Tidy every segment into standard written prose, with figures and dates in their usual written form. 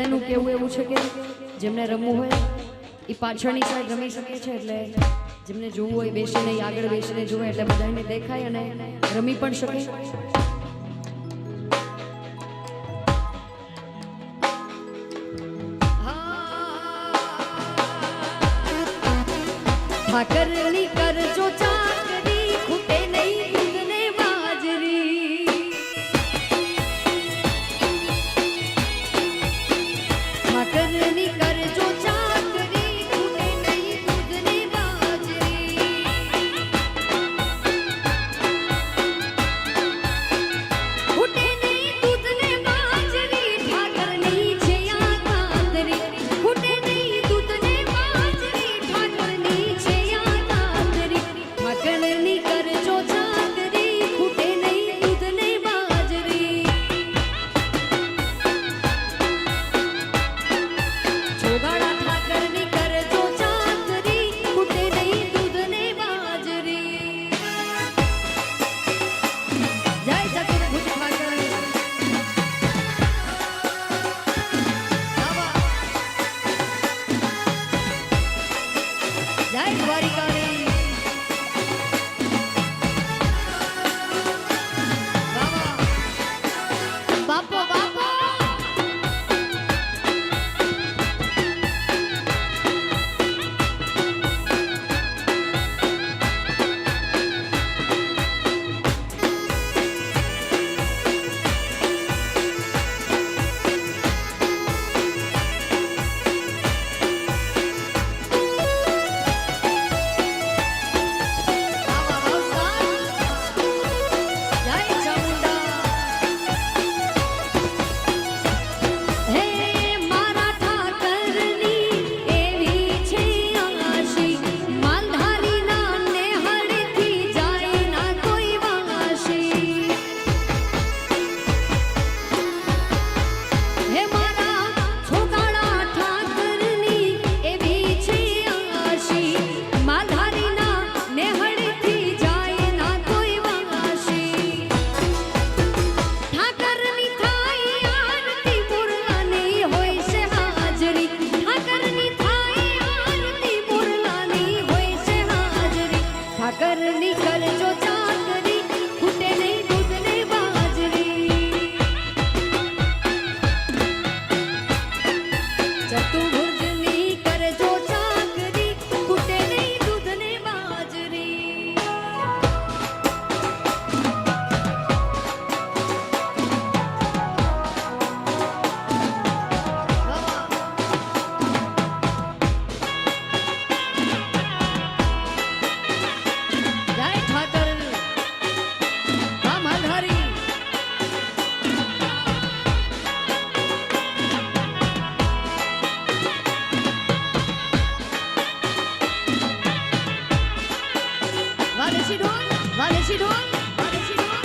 બધાનું કેવું એવું છે કે જેમને રમવું હોય એ પાછળની સાઈડ રમી શકે છે, એટલે જેમને જોવું હોય બેસીને આગળ બેસીને જોવે એટલે બધાને દેખાય અને રમી પણ શકે. ઠાકરની કરજો ચાકરી, ખૂટે નહીં દૂધ ને બાજરી. ઠાકરની કરજો ચાકરી, ખૂટે નહીં દૂધ ને બાજરી. ખૂટે નહીં દૂધ ને બાજરી, ઠાકરની છે આ કાતરી. ખૂટે નહીં દૂધ ને બાજરી, ઠાકરની છે આ કાતરી. ઠાકરની કરજો ચાકરી, ખૂટે નહીં દૂધ ને બાજરી. જોગાડા ઠાકરની કરજો ચાકરી, ખૂટે નહીં દૂધ ને બાજરી. જય ચતુર્ભુજ ઠાકર. જય દ્વારિકાની. બાપો બાપો ઠાકરની કરજો ચાકરી, ખૂટે નહીં દૂધ ને બાજરી. ચતુર્ભુજની કરજો ચાકરી, ખૂટે નહીં દૂધ ને બાજરી. જય ઠાકર. રામાધારી. વાલેશી ઢોલ, વાલેશી ઢોલ, વાલેશી ઢોલ.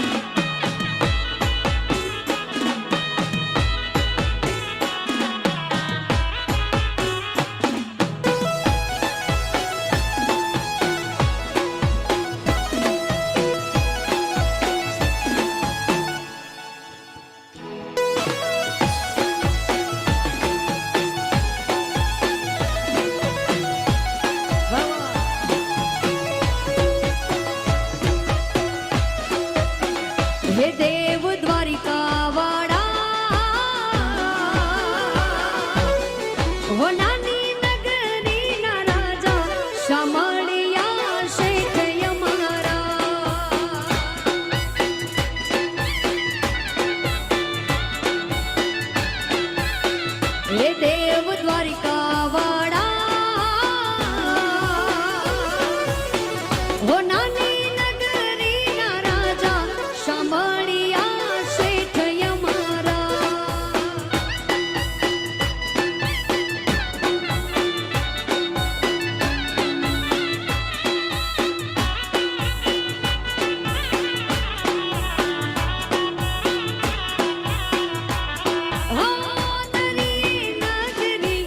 હે દેવ દ્વારિકા વાળા, હો નાની નગરી ના રાજા, શામળિયા શેઠ અમારા. હે દેવ દ્વારિકા વાળા, હો નાની નગરી ના રાજા, શામળિયા શેઠ અમારા. હો નરી નગરી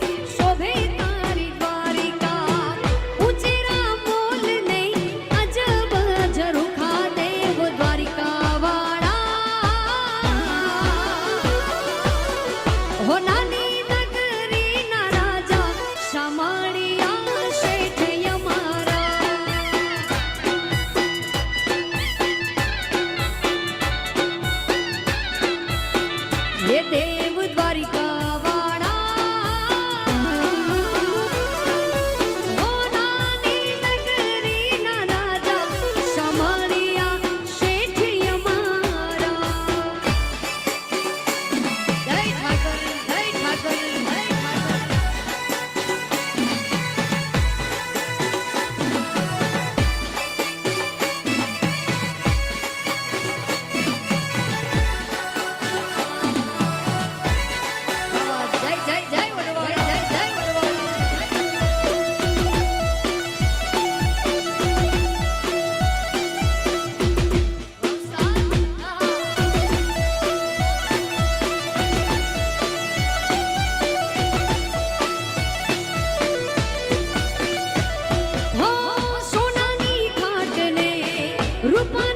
રૂપા